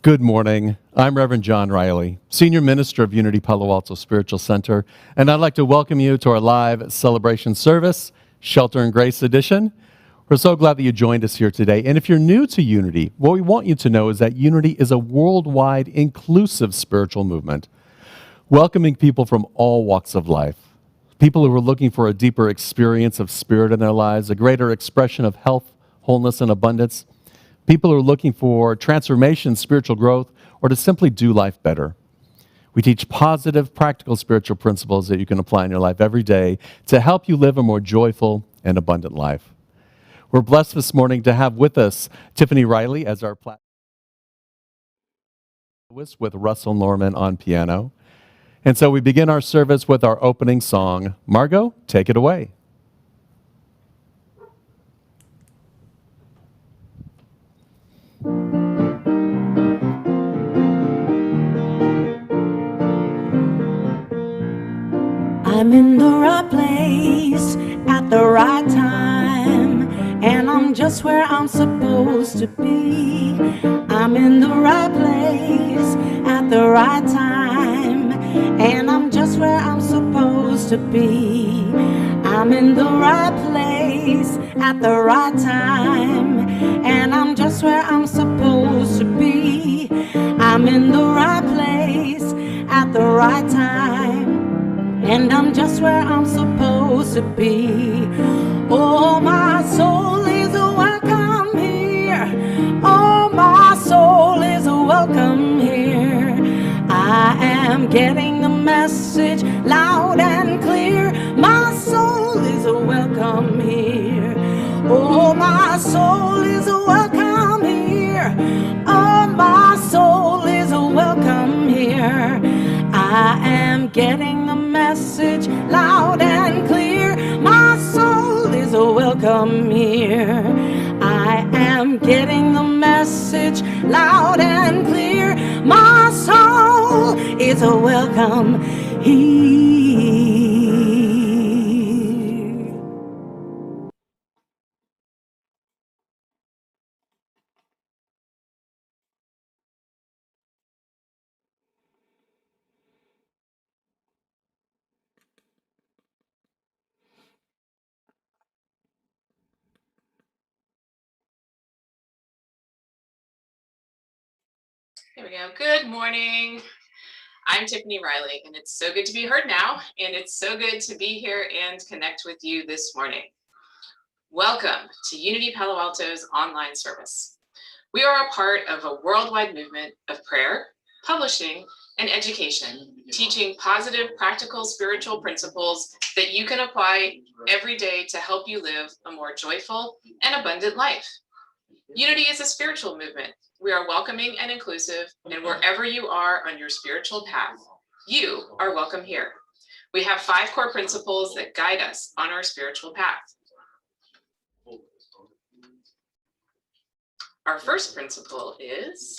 Good morning. I'm Reverend John Riley, Senior Minister of Unity Palo Alto Spiritual Center, and I'd like to welcome you to our live celebration service, Shelter and Grace Edition. We're so glad that you joined us here today. And if you're new to Unity, what we want you to know is that Unity is a worldwide, inclusive spiritual movement, welcoming people from all walks of life. People who are looking for a deeper experience of spirit in their lives, a greater expression of health, wholeness, and abundance. People who are looking for transformation, spiritual growth, or to simply do life better. We teach positive, practical spiritual principles that you can apply in your life every day to help you live a more joyful and abundant life. We're blessed this morning to have with us Tiffany Riley as our platform with Russell Norman on piano. And so we begin our service with our opening song. Margot, take it away. I'm in the right place at the right time, and I'm just where I'm supposed to be. I'm in the right place at the right time, and I'm just where I'm supposed to be. I'm in the right place at the right time, and I'm just where I'm supposed to be. I'm in the right place at the right time, and I'm just where I'm supposed to be. Oh, my soul is welcome here. Oh, my soul is welcome here. I am getting the message loud and clear. My soul is welcome here. Oh, my soul is welcome here. Oh, my soul is welcome here. I am getting the message loud and clear. My soul is welcome here. I am getting the message loud and clear. My soul is welcome here. There we go. Good morning. I'm Tiffany Riley, and it's so good to be heard now, and it's so good to be here and connect with you this morning. Welcome to Unity Palo Alto's online service. We are a part of a worldwide movement of prayer, publishing, and education, teaching positive, practical, spiritual principles that you can apply every day to help you live a more joyful and abundant life. Unity is a spiritual movement. We are welcoming and inclusive, and wherever you are on your spiritual path, you are welcome here. We have 5 core principles that guide us on our spiritual path. Our first principle is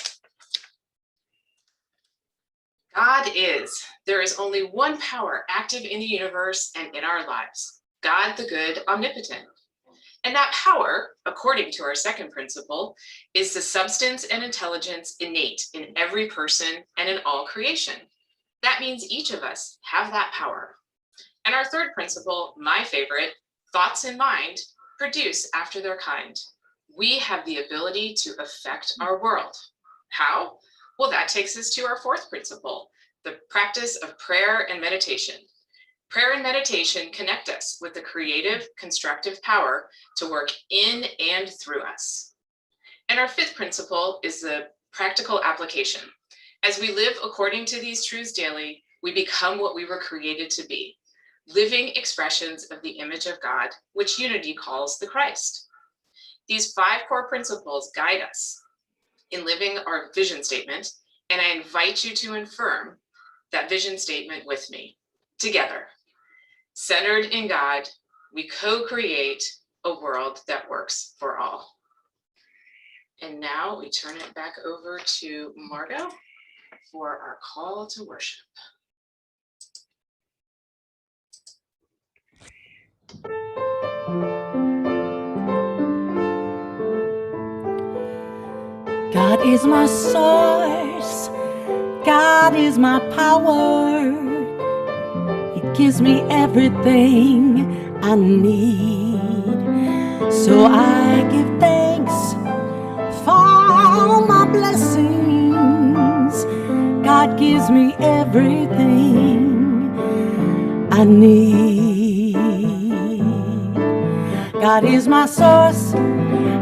God is. There is only one power active in the universe and in our lives, God the good, omnipotent. And that power, according to our second principle, is the substance and intelligence innate in every person and in all creation. That means each of us have that power. And our third principle, my favorite, thoughts in mind produce after their kind. We have the ability to affect our world. How? Well, that takes us to our fourth principle, the practice of prayer and meditation. Prayer and meditation connect us with the creative, constructive power to work in and through us. And our fifth principle is the practical application. As we live according to these truths daily, we become what we were created to be, living expressions of the image of God, which Unity calls the Christ. These 5 core principles guide us in living our vision statement, and I invite you to affirm that vision statement with me. Together, centered in God, we co-create a world that works for all. And now we turn it back over to Margot for our call to worship. God is my source. God is my power. He gives me everything I need. So I give thanks for all my blessings. God gives me everything I need. God is my source.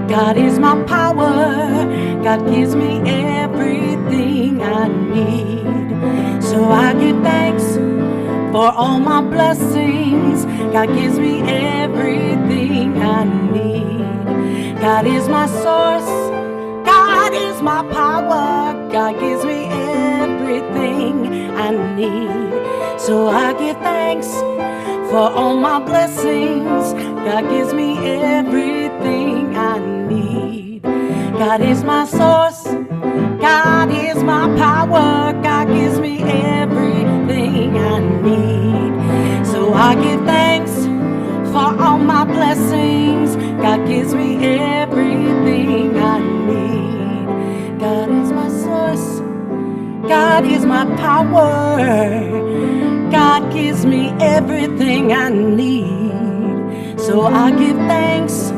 God is my power. God gives me everything I need. So I give thanks for all my blessings. God gives me everything I need. God is my source. God is my power. God gives me everything I need. So I give thanks for all my blessings. God gives me everything I need. God is my source. God is my power. God gives me everything I need. So I give thanks for all my blessings. God gives me everything I need. God is my source. God is my power. God gives me everything I need. So I give thanks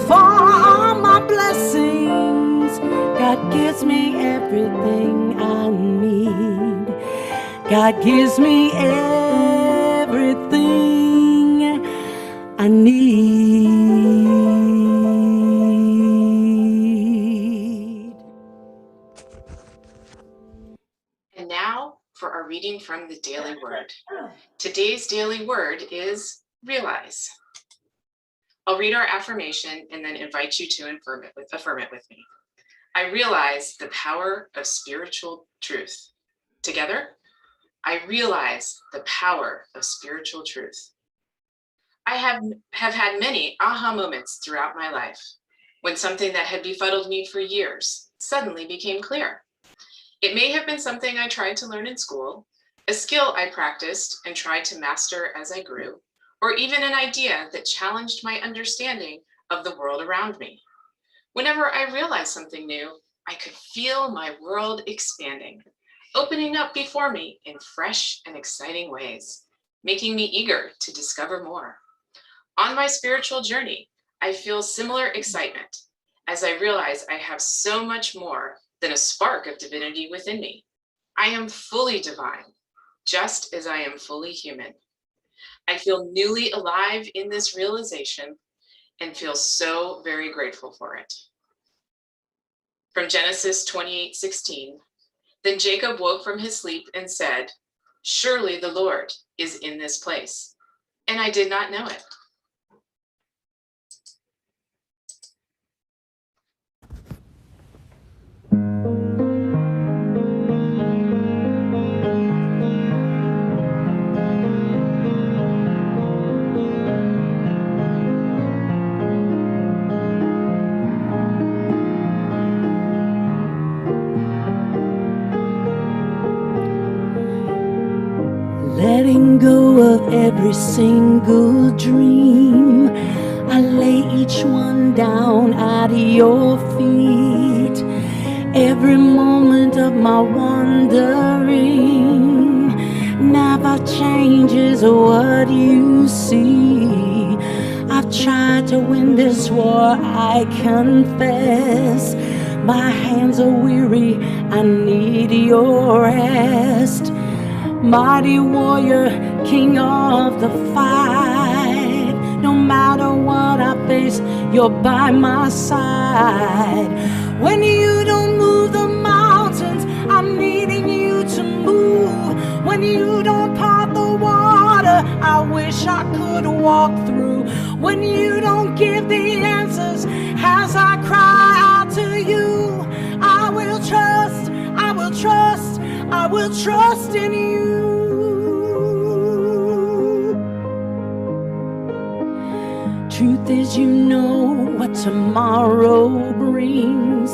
for all my blessings. God gives me everything I need. God gives me everything I need. And now for our reading from the Daily Word. Today's daily word is realize. I'll read our affirmation and then invite you to affirm it with me. I realize the power of spiritual truth. Together, I realize the power of spiritual truth. I have had many aha moments throughout my life when something that had befuddled me for years suddenly became clear. It may have been something I tried to learn in school, a skill I practiced and tried to master as I grew, or even an idea that challenged my understanding of the world around me. Whenever I realized something new, I could feel my world expanding, opening up before me in fresh and exciting ways, making me eager to discover more. On my spiritual journey, I feel similar excitement as I realize I have so much more than a spark of divinity within me. I am fully divine, just as I am fully human. I feel newly alive in this realization and feel so very grateful for it. From Genesis 28:16, then Jacob woke from his sleep and said, "Surely the Lord is in this place, and I did not know it." Letting go of every single dream, I lay each one down at your feet. Every moment of my wandering never changes what you see. I've tried to win this war, I confess. My hands are weary, I need your rest. Mighty warrior, king of the fight. No matter what I face, you're by my side. When you don't move the mountains, I'm needing you to move. When you don't part the water, I wish I could walk through. When you don't give the answers, as I cry out to you, I will trust, I will trust, I will trust in you. Truth is, you know what tomorrow brings.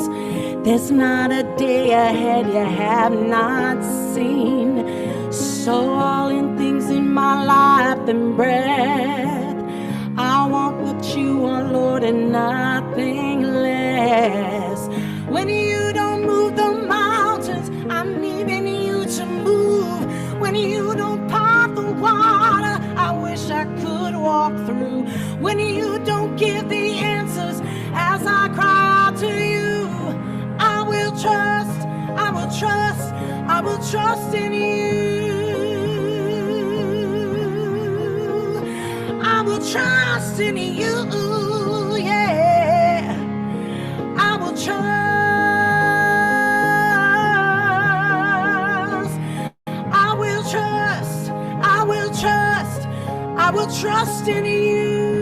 There's not a day ahead you have not seen. So all in things in my life and breath, I want what you want, Lord, and nothing less. When you will trust in you. I will trust in you. Yeah. I will trust. I will trust. I will trust. I will trust in you.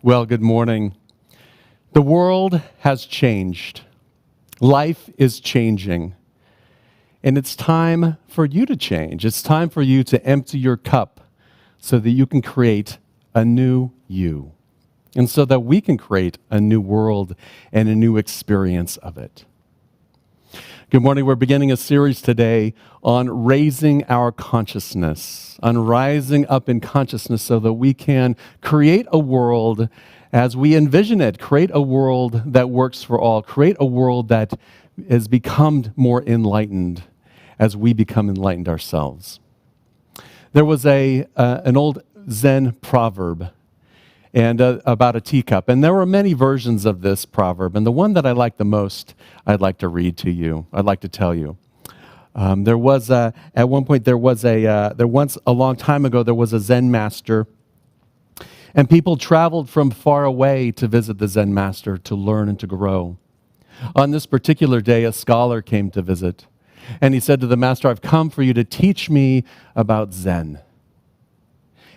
Well, good morning. The world has changed. Life is changing. And it's time for you to change. It's time for you to empty your cup so that you can create a new you. And so that we can create a new world and a new experience of it. Good morning. We're beginning a series today on raising our consciousness, on rising up in consciousness so that we can create a world as we envision it, create a world that works for all, create a world that has become more enlightened as we become enlightened ourselves. There was an old Zen proverb and about a teacup. And there were many versions of this proverb. And the one that I like the most, I'd like to read to you. I'd like to tell you. There was a long time ago, there was a Zen master. And people traveled from far away to visit the Zen master to learn and to grow. On this particular day, a scholar came to visit. And he said to the master, "I've come for you to teach me about Zen."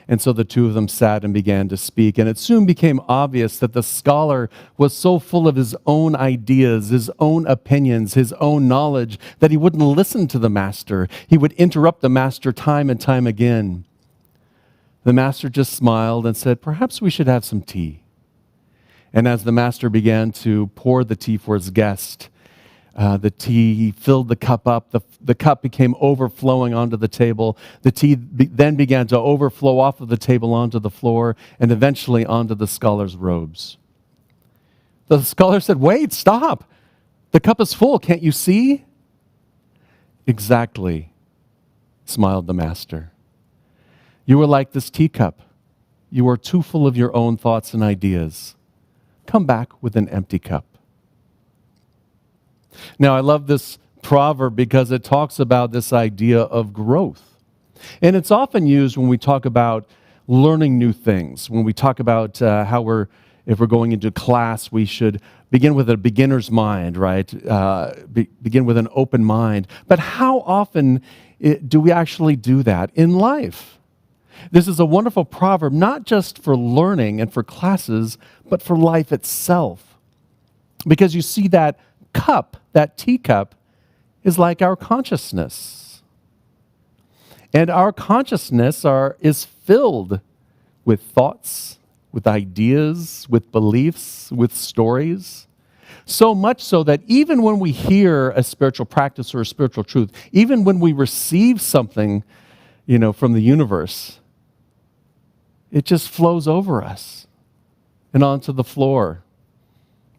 And so the two of them sat and began to speak. And it soon became obvious that the scholar was so full of his own ideas, his own opinions, his own knowledge, that he wouldn't listen to the master. He would interrupt the master time and time again. The master just smiled and said, "Perhaps we should have some tea." And as the master began to pour the tea for his guest, the tea filled the cup up. The cup became overflowing onto the table. The tea then began to overflow off of the table onto the floor and eventually onto the scholar's robes. The scholar said, "Wait, stop. The cup is full. Can't you see?" "Exactly," smiled the master. "You are like this teacup. You are too full of your own thoughts and ideas. Come back with an empty cup." Now, I love this proverb because it talks about this idea of growth. And it's often used when we talk about learning new things, when we talk about if we're going into class, we should begin with a beginner's mind, right? Begin with an open mind. But how often do we actually do that in life? This is a wonderful proverb, not just for learning and for classes, but for life itself. Because you see that cup, that teacup, is like our consciousness. And our consciousness is filled with thoughts, with ideas, with beliefs, with stories. So much so that even when we hear a spiritual practice or a spiritual truth, even when we receive something, from the universe, it just flows over us and onto the floor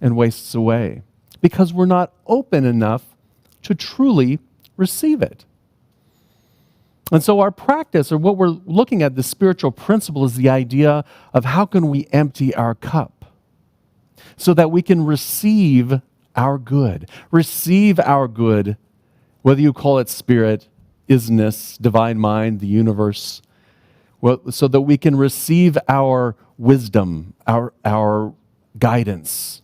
and wastes away. Because we're not open enough to truly receive it. And so our practice, or what we're looking at, the spiritual principle, is the idea of how can we empty our cup so that we can receive our good. Receive our good, whether you call it spirit, isness, divine mind, the universe, so that we can receive our wisdom, our guidance,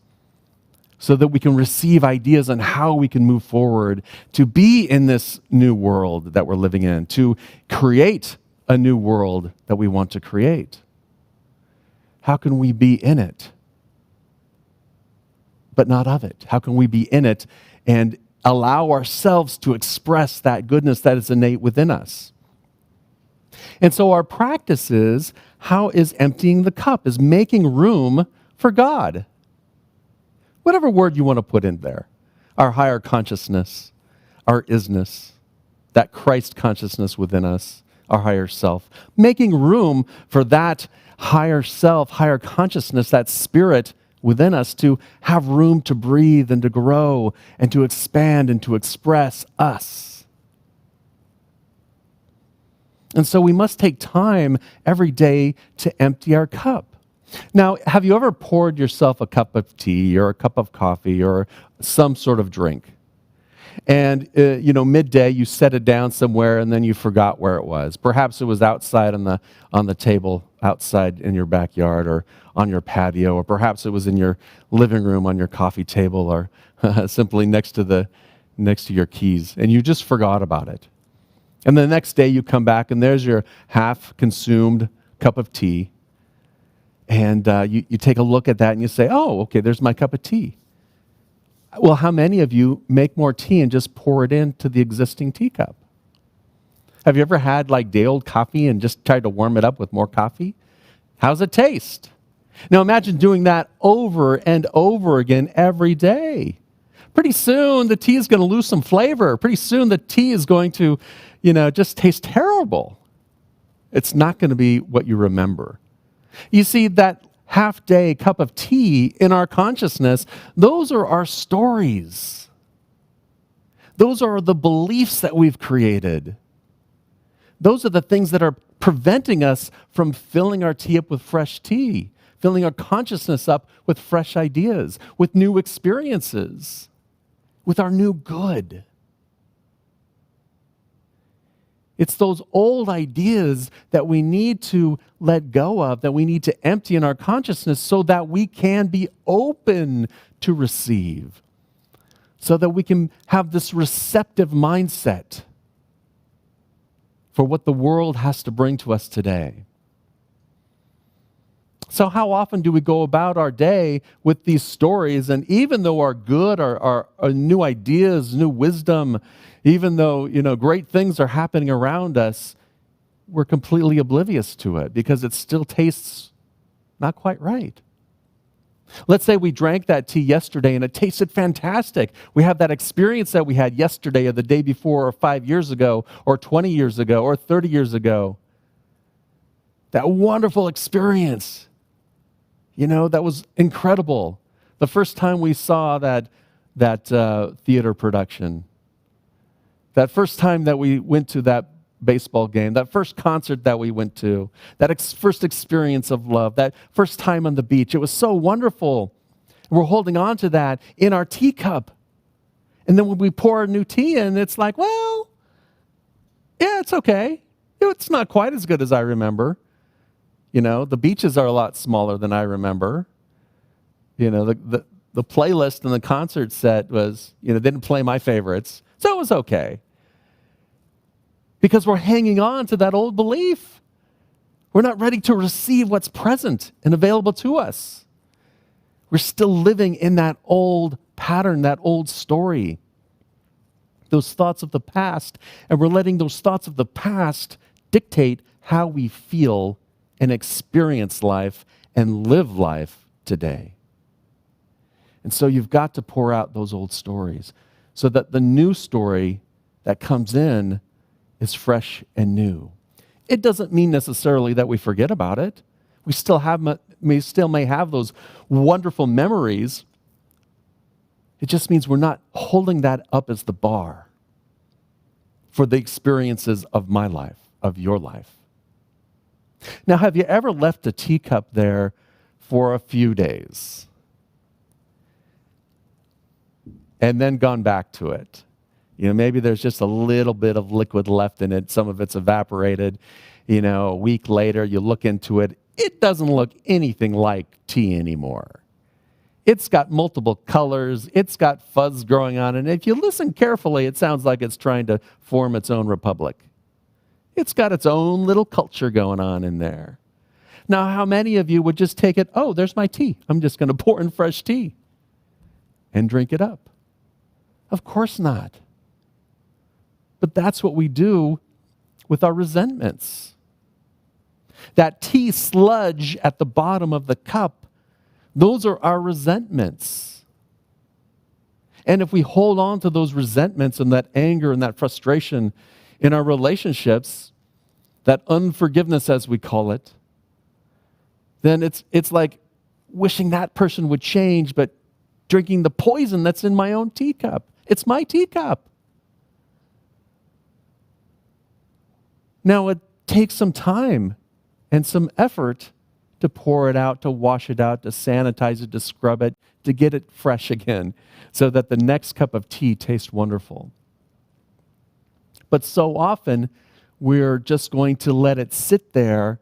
so that we can receive ideas on how we can move forward to be in this new world that we're living in, to create a new world that we want to create. How can we be in it, but not of it? How can we be in it and allow ourselves to express that goodness that is innate within us? And so our practice is, how is emptying the cup, is making room for God. Whatever word you want to put in there. Our higher consciousness, our isness, that Christ consciousness within us, our higher self. Making room for that higher self, higher consciousness, that spirit within us to have room to breathe and to grow and to expand and to express us. And so we must take time every day to empty our cup. Now, have you ever poured yourself a cup of tea or a cup of coffee or some sort of drink? And, midday you set it down somewhere and then you forgot where it was. Perhaps it was outside on the table outside in your backyard or on your patio, or perhaps it was in your living room on your coffee table, or simply next to your keys, and you just forgot about it. And the next day you come back and there's your half-consumed cup of tea, and you take a look at that and you say, oh, okay, there's my cup of tea. Well, how many of you make more tea and just pour it into the existing teacup? Have you ever had like day-old coffee and just tried to warm it up with more coffee? How's it taste? Now imagine doing that over and over again every day. Pretty soon the tea is going to lose some flavor. Pretty soon the tea is going to, just taste terrible. It's not going to be what you remember. You see, that half-day cup of tea in our consciousness, those are our stories. Those are the beliefs that we've created. Those are the things that are preventing us from filling our tea up with fresh tea, filling our consciousness up with fresh ideas, with new experiences, with our new good. It's those old ideas that we need to let go of, that we need to empty in our consciousness so that we can be open to receive, so that we can have this receptive mindset for what the world has to bring to us today. So how often do we go about our day with these stories? And even though our good, our new ideas, new wisdom, even though, great things are happening around us, we're completely oblivious to it because it still tastes not quite right. Let's say we drank that tea yesterday and it tasted fantastic. We have that experience that we had yesterday or the day before or 5 years ago or 20 years ago or 30 years ago. That wonderful experience. That was incredible. The first time we saw that theater production, that first time that we went to that baseball game, that first concert that we went to, that first experience of love, that first time on the beach, it was so wonderful. We're holding on to that in our teacup. And then when we pour a new tea in, it's like, well, yeah, it's okay. It's not quite as good as I remember. The beaches are a lot smaller than I remember. The playlist and the concert set was, didn't play my favorites. So it was okay. Because we're hanging on to that old belief. We're not ready to receive what's present and available to us. We're still living in that old pattern, that old story. Those thoughts of the past, and we're letting those thoughts of the past dictate how we feel and experience life and live life today. And so you've got to pour out those old stories so that the new story that comes in is fresh and new. It doesn't mean necessarily that we forget about it. We still may have those wonderful memories. It just means we're not holding that up as the bar for the experiences of my life, of your life. Now, have you ever left a teacup there for a few days and then gone back to it? Maybe there's just a little bit of liquid left in it. Some of it's evaporated. A week later, you look into it. It doesn't look anything like tea anymore. It's got multiple colors. It's got fuzz growing on it. And if you listen carefully, it sounds like it's trying to form its own republic. It's got its own little culture going on in there. Now, how many of you would just take it, oh, there's my tea. I'm just going to pour in fresh tea and drink it up? Of course not. But that's what we do with our resentments. That tea sludge at the bottom of the cup, those are our resentments. And if we hold on to those resentments and that anger and that frustration in our relationships, that unforgiveness as we call it, then it's like wishing that person would change, but drinking the poison that's in my own teacup. It's my teacup. Now, it takes some time and some effort to pour it out, to wash it out, to sanitize it, to scrub it, to get it fresh again, so that the next cup of tea tastes wonderful. But so often, we're just going to let it sit there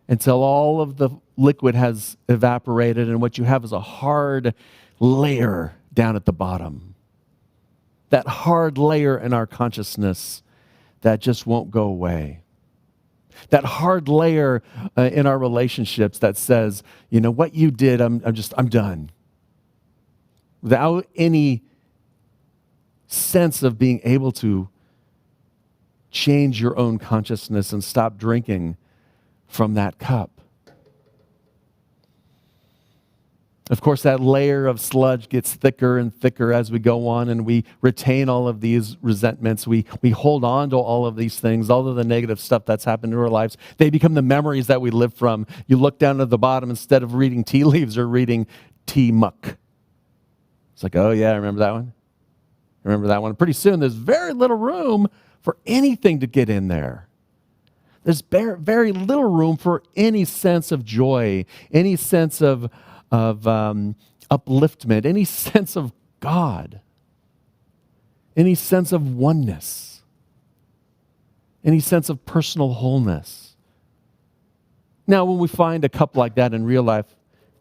until all of the liquid has evaporated, and what you have is a hard layer down at the bottom. That hard layer in our consciousness that just won't go away. That hard layer in our relationships that says, you know, what you did, I'm done. Without any sense of being able to change your own consciousness and stop drinking from that cup. Of course, that layer of sludge gets thicker and thicker as we go on, and we retain all of these resentments. We hold on to all of these things, all of the negative stuff that's happened in our lives. They become the memories that we live from. You look down at the bottom, instead of reading tea leaves, or reading tea muck. It's like, oh yeah, I remember that one. Remember that one. Pretty soon, there's very little room for anything to get in there. There's very little room for any sense of joy, any sense of upliftment, any sense of God, any sense of oneness, any sense of personal wholeness. Now, when we find a cup like that in real life,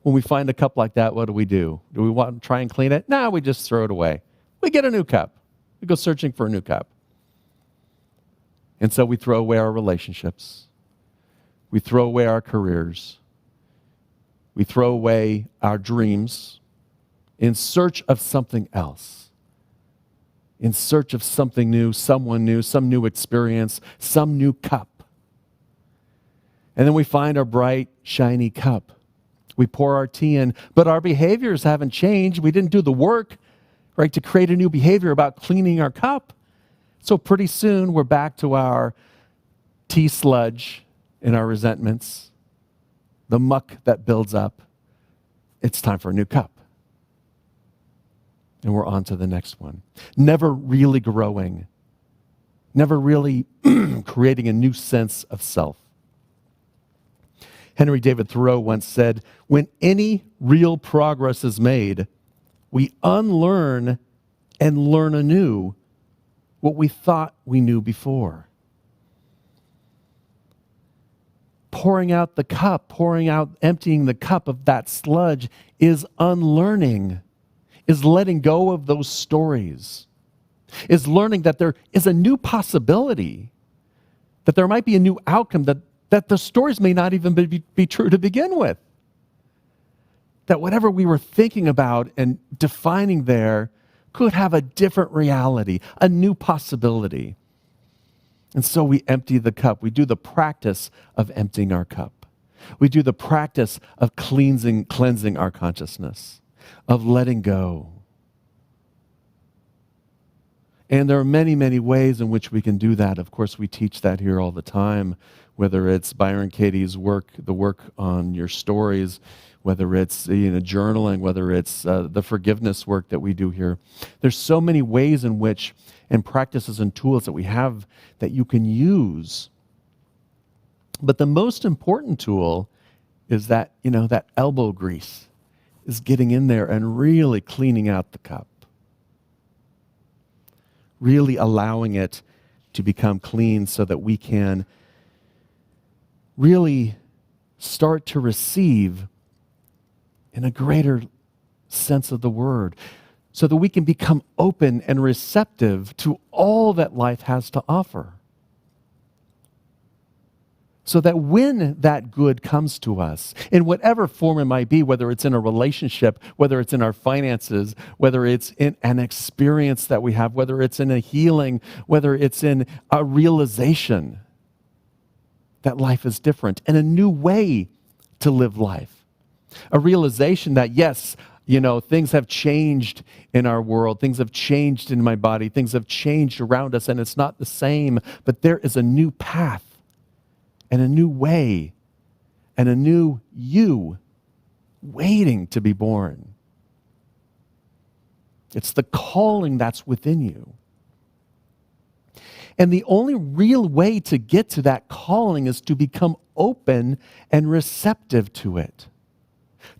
when we find a cup like that, what do? Do we want to try and clean it? No, we just throw it away. We get a new cup. We go searching for a new cup. And so we throw away our relationships. We throw away our careers. We throw away our dreams in search of something else, in search of something new, someone new, some new experience, some new cup. And then we find our bright, shiny cup. We pour our tea in, but our behaviors haven't changed. We didn't do the work, right, to create a new behavior about cleaning our cup. So pretty soon we're back to our tea sludge and our resentments, the muck that builds up. It's time for a new cup. And we're on to the next one. Never really growing. Never really creating a new sense of self. Henry David Thoreau once said, when any real progress is made, we unlearn and learn anew what we thought we knew before. Pouring out the cup, emptying the cup of that sludge is unlearning, is letting go of those stories, is learning that there is a new possibility, that there might be a new outcome, that the stories may not even be true to begin with. That whatever we were thinking about and defining there could have a different reality, a new possibility. And so we empty the cup. We do the practice of emptying our cup. We do the practice of cleansing our consciousness, of letting go. And there are many, many ways in which we can do that. Of course, we teach that here all the time, whether it's Byron Katie's work, the work on your stories, whether it's journaling, whether it's the forgiveness work that we do here. There's so many ways in which, and practices and tools that we have that you can use. But the most important tool is that, that elbow grease, is getting in there and really cleaning out the cup. Really allowing it to become clean so that we can really start to receive in a greater sense of the word, so that we can become open and receptive to all that life has to offer. So that when that good comes to us, in whatever form it might be, whether it's in a relationship, whether it's in our finances, whether it's in an experience that we have, whether it's in a healing, whether it's in a realization that life is different and a new way to live life. A realization that, yes, things have changed in our world. Things have changed in my body. Things have changed around us, and it's not the same. But there is a new path and a new way and a new you waiting to be born. It's the calling that's within you. And the only real way to get to that calling is to become open and receptive to it.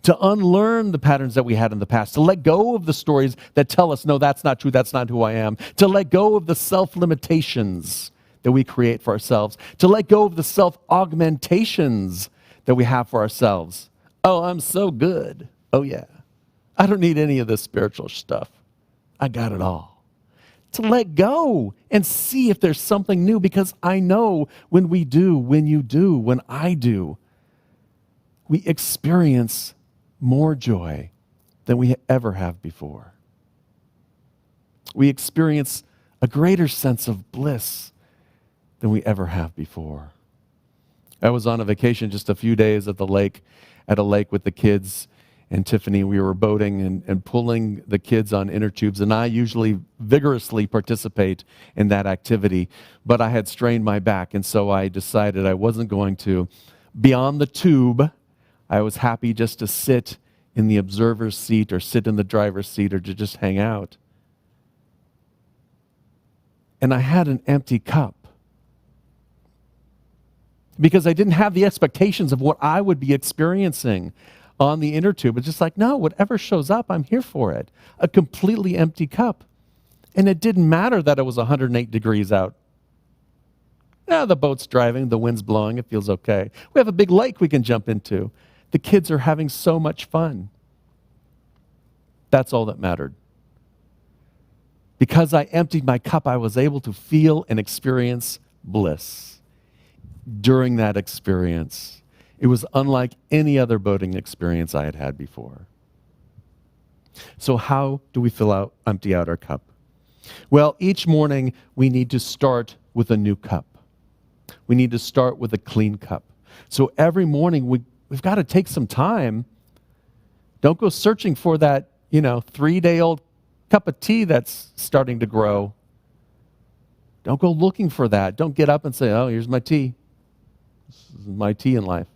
To unlearn the patterns that we had in the past, to let go of the stories that tell us, no, that's not true, that's not who I am, to let go of the self-limitations that we create for ourselves, to let go of the self-augmentations that we have for ourselves. Oh, I'm so good. Oh, yeah. I don't need any of this spiritual stuff. I got it all. To let go and see if there's something new, because I know when we do, when you do, when I do, we experience more joy than we ever have before. We experience a greater sense of bliss than we ever have before. I was on a vacation just a few days at a lake with the kids and Tiffany. We were boating and pulling the kids on inner tubes, and I usually vigorously participate in that activity, but I had strained my back, and so I decided I wasn't going to. Beyond the tube, I was happy just to sit in the observer's seat or sit in the driver's seat or to just hang out. And I had an empty cup because I didn't have the expectations of what I would be experiencing on the inner tube. It's just like, no, whatever shows up, I'm here for it. A completely empty cup. And it didn't matter that it was 108 degrees out. Yeah, the boat's driving, the wind's blowing, it feels okay. We have a big lake we can jump into. The kids are having so much fun. That's all that mattered. Because I emptied my cup, I was able to feel and experience bliss. During that experience, it was unlike any other boating experience I had had before. So how do we empty out our cup? Well, each morning we need to start with a new cup. We need to start with a clean cup. So every morning we've got to take some time. Don't go searching for that, 3-day-old cup of tea that's starting to grow. Don't go looking for that. Don't get up and say, oh, here's my tea. This is my tea in life.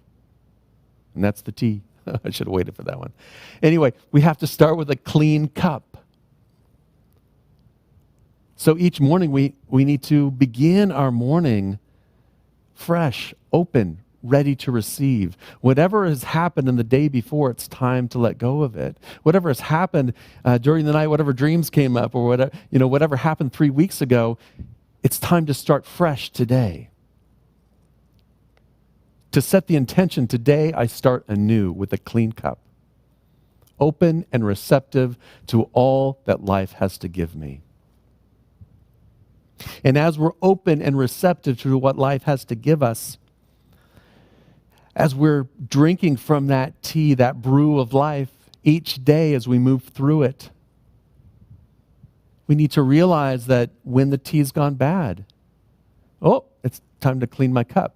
And that's the tea. I should have waited for that one. Anyway, we have to start with a clean cup. So each morning we need to begin our morning fresh, open, ready to receive. Whatever has happened in the day before, it's time to let go of it. Whatever has happened during the night, whatever dreams came up, or whatever happened 3 weeks ago, it's time to start fresh today. To set the intention, today I start anew with a clean cup, open and receptive to all that life has to give me. And as we're open and receptive to what life has to give us, as we're drinking from that tea, that brew of life, each day as we move through it, we need to realize that when the tea's gone bad, it's time to clean my cup.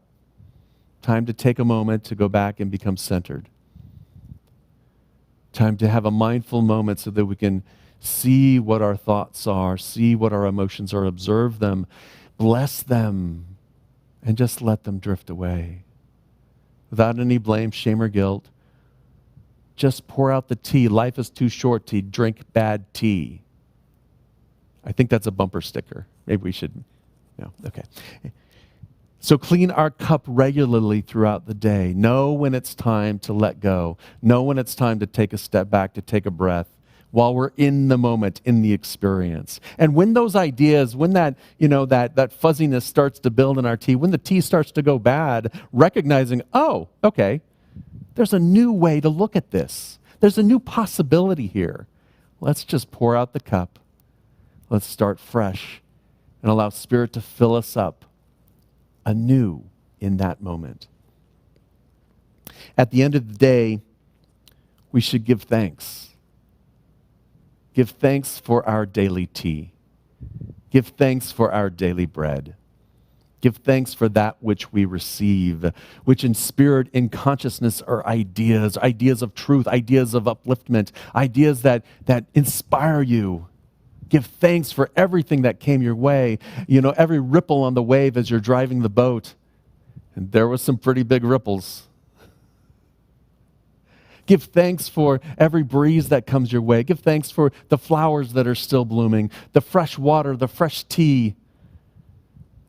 Time to take a moment to go back and become centered. Time to have a mindful moment so that we can see what our thoughts are, see what our emotions are, observe them, bless them, and just let them drift away. Without any blame, shame, or guilt. Just pour out the tea. Life is too short to drink bad tea. I think that's a bumper sticker. Maybe we should. No, okay. So clean our cup regularly throughout the day. Know when it's time to let go. Know when it's time to take a step back, to take a breath, while we're in the moment, in the experience. And when those ideas, when that fuzziness starts to build in our tea, when the tea starts to go bad, recognizing, okay, there's a new way to look at this. There's a new possibility here. Let's just pour out the cup. Let's start fresh and allow Spirit to fill us up anew in that moment. At the end of the day, we should give thanks. Give thanks for our daily tea. Give thanks for our daily bread. Give thanks for that which we receive, which in spirit, in consciousness are ideas of truth, ideas of upliftment, ideas that inspire you. Give thanks for everything that came your way. Every ripple on the wave as you're driving the boat. And there was some pretty big ripples. Give thanks for every breeze that comes your way. Give thanks for the flowers that are still blooming, the fresh water, the fresh tea,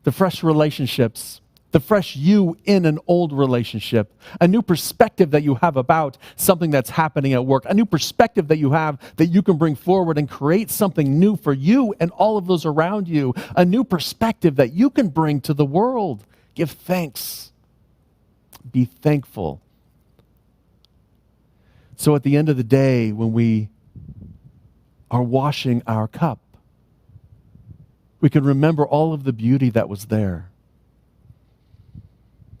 the fresh relationships, the fresh you in an old relationship, a new perspective that you have about something that's happening at work, a new perspective that you have that you can bring forward and create something new for you and all of those around you, a new perspective that you can bring to the world. Give thanks. Be thankful. So at the end of the day, when we are washing our cup, we can remember all of the beauty that was there.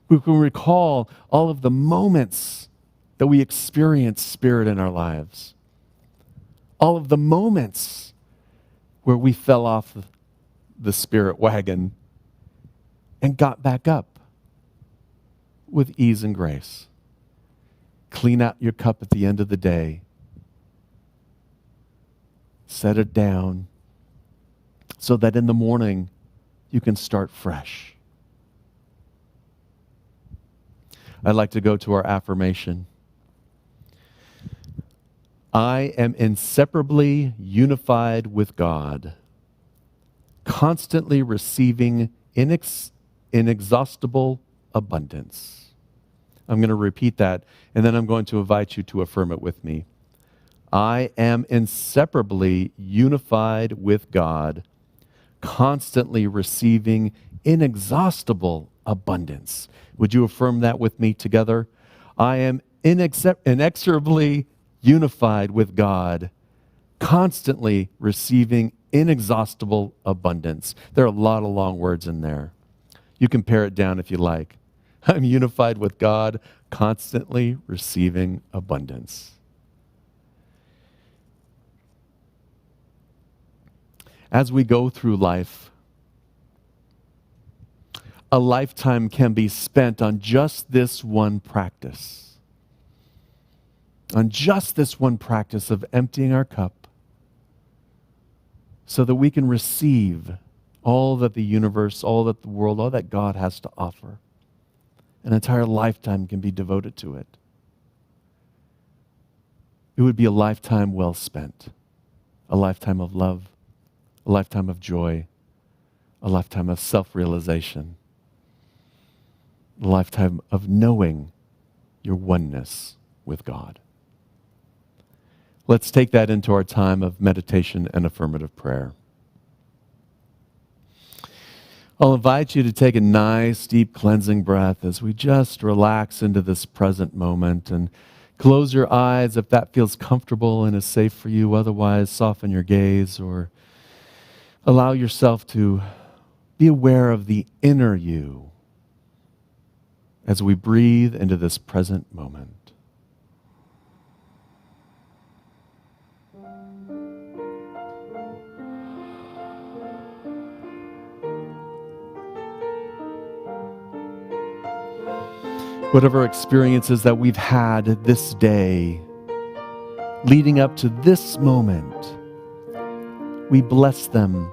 We can recall all of the moments that we experienced Spirit in our lives. All of the moments where we fell off the Spirit wagon and got back up with ease and grace. Clean out your cup at the end of the day. Set it down so that in the morning you can start fresh. I'd like to go to our affirmation. I am inseparably unified with God, constantly receiving inexhaustible abundance. I'm going to repeat that, and then I'm going to invite you to affirm it with me. I am inseparably unified with God, constantly receiving inexhaustible abundance. Would you affirm that with me together? I am inexorably unified with God, constantly receiving inexhaustible abundance. There are a lot of long words in there. You can pare it down if you like. I'm unified with God, constantly receiving abundance. As we go through life, a lifetime can be spent on just this one practice. On just this one practice of emptying our cup so that we can receive all that the universe, all that the world, all that God has to offer. An entire lifetime can be devoted to it. It would be a lifetime well spent. A lifetime of love, a lifetime of joy, a lifetime of self-realization, a lifetime of knowing your oneness with God. Let's take that into our time of meditation and affirmative prayer. I'll invite you to take a nice, deep cleansing breath as we just relax into this present moment, and close your eyes if that feels comfortable and is safe for you. Otherwise, soften your gaze or allow yourself to be aware of the inner you as we breathe into this present moment. Whatever experiences that we've had this day, leading up to this moment, we bless them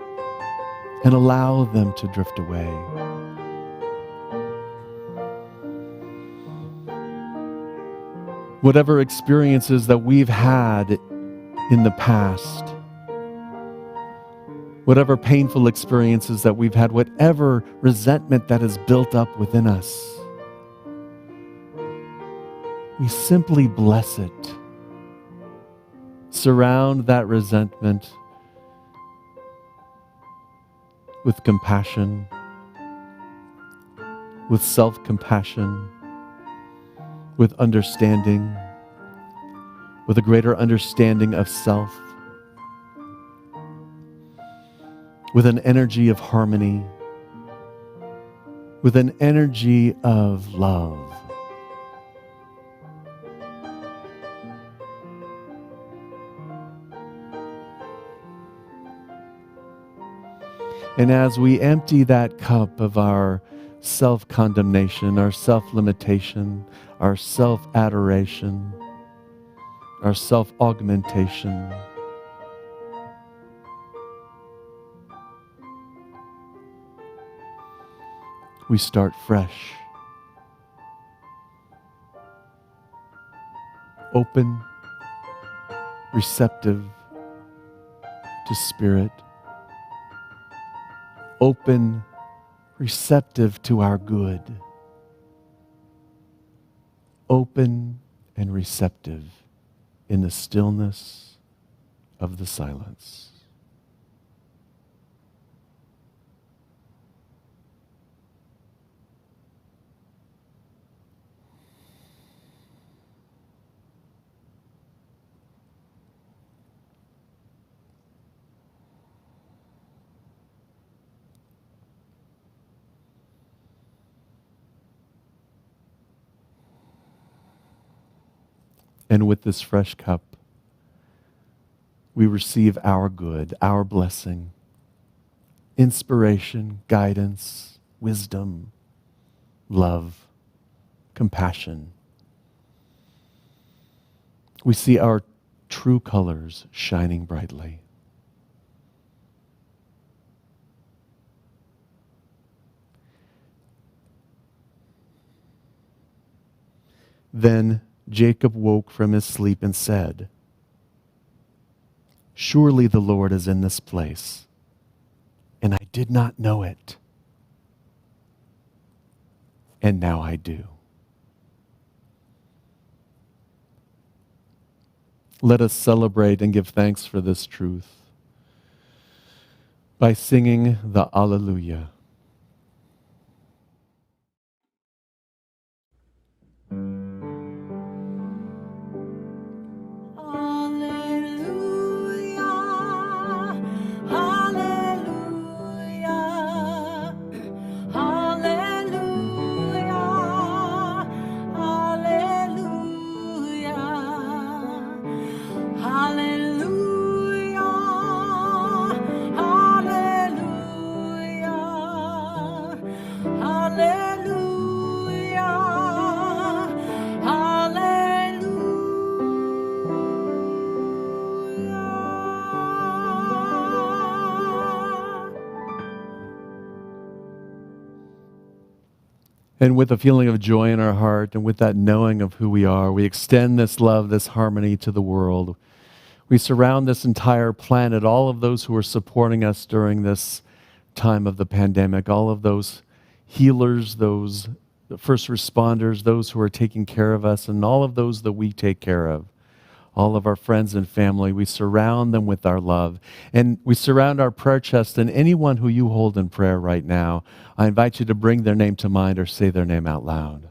and allow them to drift away. Whatever experiences that we've had in the past, whatever painful experiences that we've had, whatever resentment that has built up within us, we simply bless it. Surround that resentment with compassion, with self-compassion, with understanding, with a greater understanding of self, with an energy of harmony, with an energy of love. And as we empty that cup of our self-condemnation, our self-limitation, our self-adoration, our self-augmentation, we start fresh. open, receptive to Spirit, open, receptive to our good, open and receptive in the stillness of the silence. And with this fresh cup, we receive our good, our blessing, inspiration, guidance, wisdom, love, compassion. We see our true colors shining brightly. Then Jacob woke from his sleep and said, "Surely the Lord is in this place, and I did not know it. And now I do." Let us celebrate and give thanks for this truth by singing the Alleluia. And with a feeling of joy in our heart and with that knowing of who we are, we extend this love, this harmony to the world. We surround this entire planet, all of those who are supporting us during this time of the pandemic, all of those healers, those first responders, those who are taking care of us, and all of those that we take care of. All of our friends and family, we surround them with our love. And we surround our prayer chest, and anyone who you hold in prayer right now, I invite you to bring their name to mind or say their name out loud.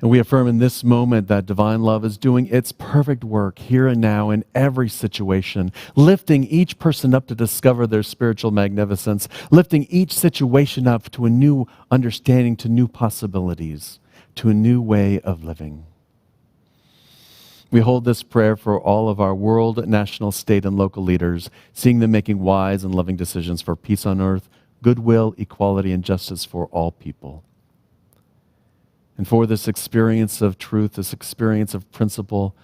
And we affirm in this moment that divine love is doing its perfect work here and now in every situation, lifting each person up to discover their spiritual magnificence, lifting each situation up to a new understanding, to new possibilities, to a new way of living. We hold this prayer for all of our world, national, state, and local leaders, seeing them making wise and loving decisions for peace on earth, goodwill, equality, and justice for all people. And for this experience of truth, this experience of principle,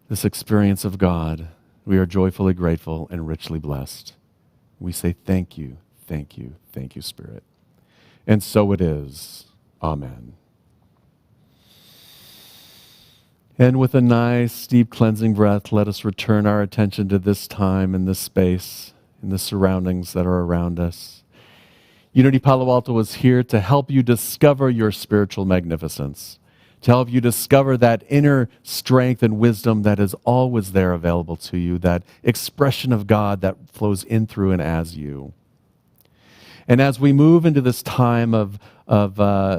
this experience of God, we are joyfully grateful and richly blessed. We say thank you, thank you, thank you, Spirit. And so it is. Amen. And with a nice, deep cleansing breath, let us return our attention to this time and this space and the surroundings that are around us. Unity Palo Alto is here to help you discover your spiritual magnificence, to help you discover that inner strength and wisdom that is always there available to you, that expression of God that flows in through and as you. And as we move into this time of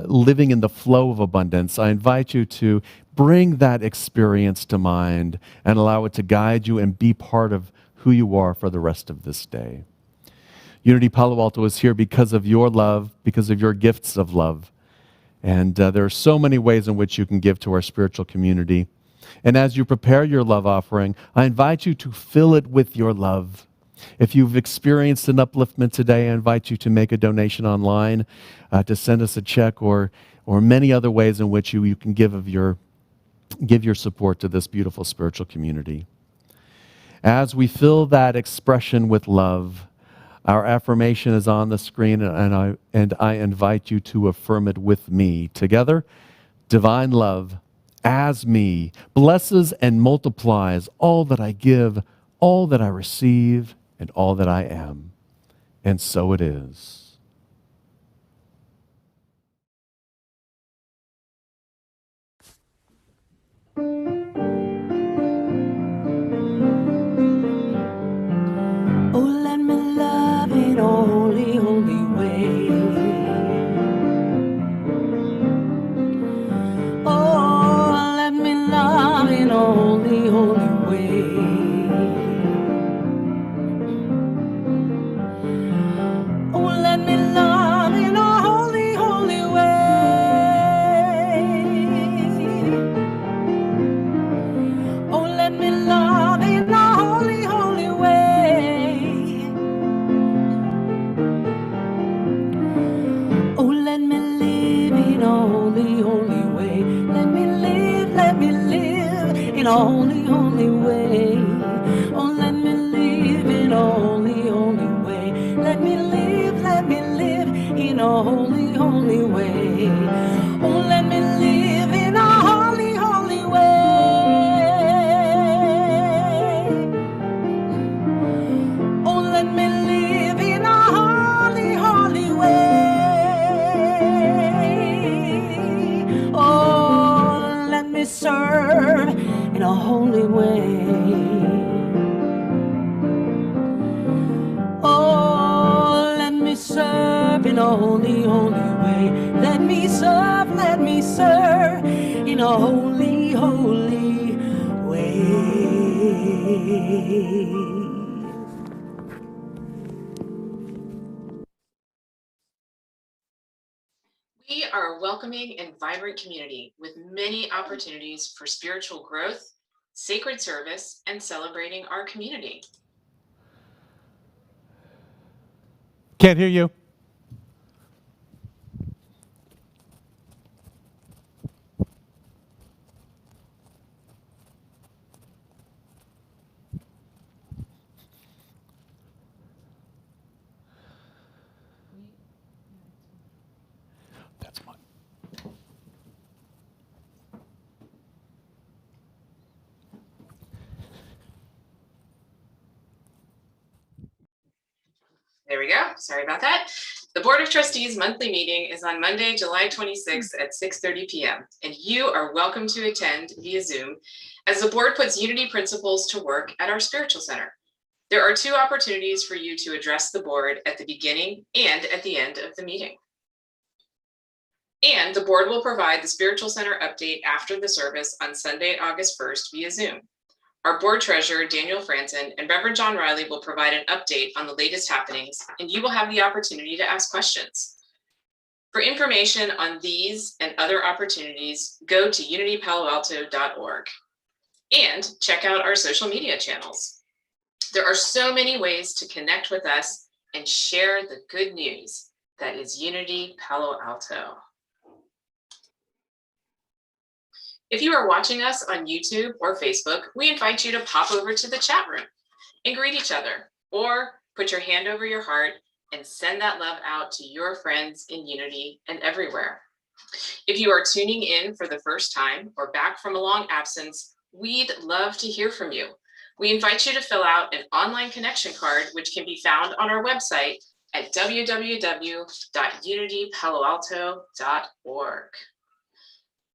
living in the flow of abundance, I invite you to bring that experience to mind and allow it to guide you and be part of who you are for the rest of this day. Unity Palo Alto is here because of your love, because of your gifts of love. And there are so many ways in which you can give to our spiritual community. And as you prepare your love offering, I invite you to fill it with your love. If you've experienced an upliftment today, I invite you to make a donation online, to send us a check, or many other ways in which you can give your support to this beautiful spiritual community. As we fill that expression with love, our affirmation is on the screen, and I invite you to affirm it with me. Together, divine love as me, blesses and multiplies all that I give, all that I receive, and all that I am. And so it is. Oh, let me love in a holy, holy way. Oh, let me love in a holy, holy way. Oh, let me love in a holy, holy way. Oh, let me love in a holy, holy way. Oh, let me live in a holy, holy way. Let me live in a holy, holy way. Oh, let me live in a holy, holy way. Let me live in a holy, holy way. Oh, let me live in a holy, holy way. Oh, let me live in a holy, holy way. Oh, let me serve in a holy way. Oh, let me serve in a holy, holy way. Let me serve in a holy, holy way. We are a welcoming and vibrant community with many opportunities for spiritual growth, sacred service, and celebrating our community. Can't hear you. That's fine. There we go. Sorry about that. The Board of Trustees monthly meeting is on Monday, July 26th at 6:30 p.m. and you are welcome to attend via Zoom as the board puts unity principles to work at our spiritual center. There are 2 opportunities for you to address the board at the beginning and at the end of the meeting. And the board will provide the spiritual center update after the service on Sunday, August 1st via Zoom. Our board treasurer, Daniel Franson, and Reverend John Riley will provide an update on the latest happenings, and you will have the opportunity to ask questions. For information on these and other opportunities, go to unitypaloalto.org and check out our social media channels. There are so many ways to connect with us and share the good news that is Unity Palo Alto. If you are watching us on YouTube or Facebook, we invite you to pop over to the chat room and greet each other, or put your hand over your heart and send that love out to your friends in Unity and everywhere. If you are tuning in for the first time or back from a long absence, we'd love to hear from you. We invite you to fill out an online connection card, which can be found on our website at www.unitypaloalto.org.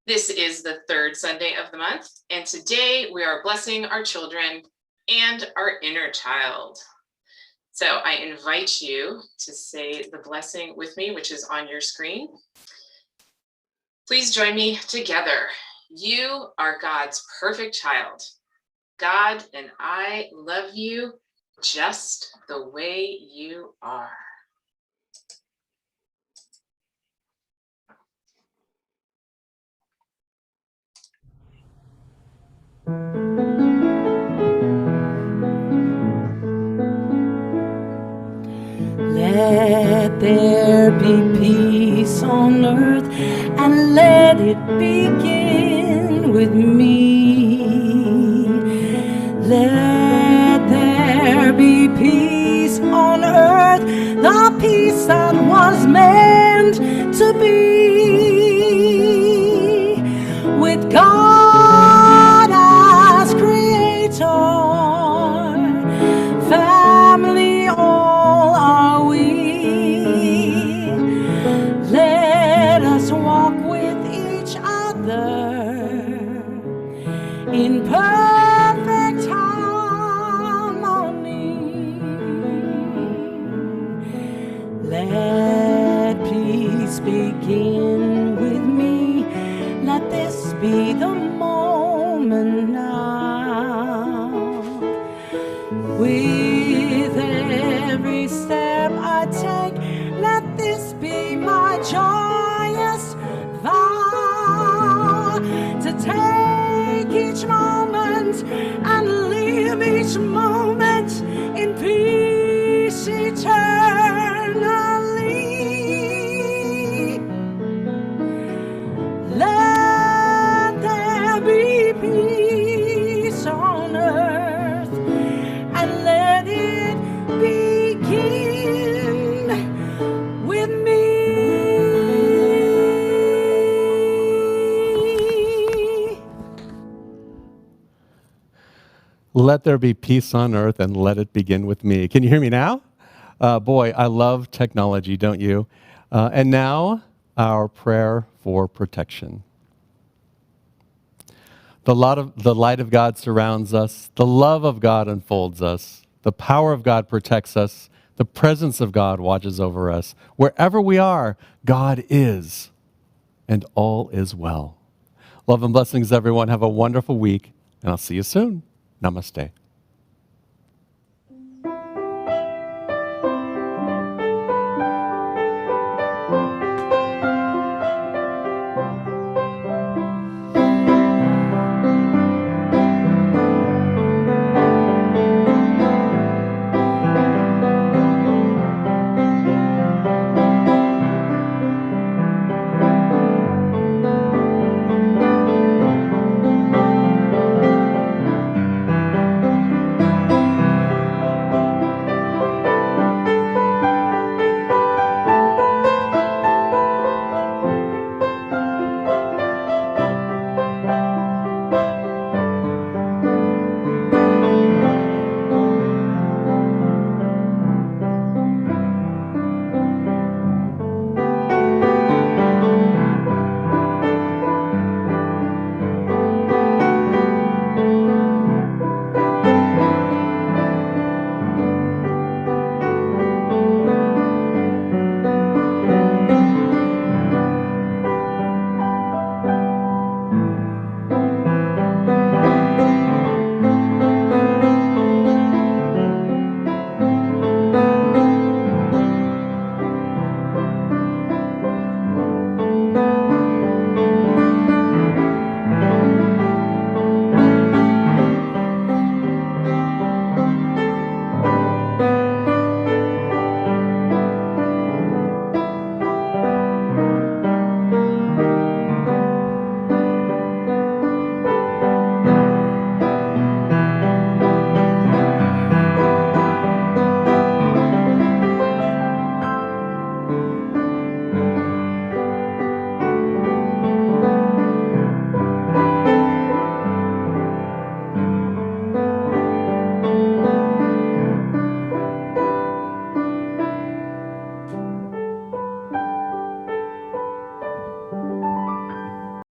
This is the 3rd Sunday of the month, and today we are blessing our children and our inner child. So I invite you to say the blessing with me, which is on your screen. Please join me together. You are God's perfect child. God and I love you just the way you are. Let there be peace on earth, and let it begin with me. Let there be peace on earth, the peace that was meant to be with God. be the moment now. With every step I take, let this be my joyous vow, to take each moment and live each moment in peace eternally. Let there be peace on earth, and let it begin with me. Let there be peace on earth and let it begin with me. Can you hear me now? Boy, I love technology, don't you? And now, our prayer for protection. The light of God surrounds us. The love of God unfolds us. The power of God protects us. The presence of God watches over us. Wherever we are, God is, and all is well. Love and blessings, everyone. Have a wonderful week, and I'll see you soon. Namaste.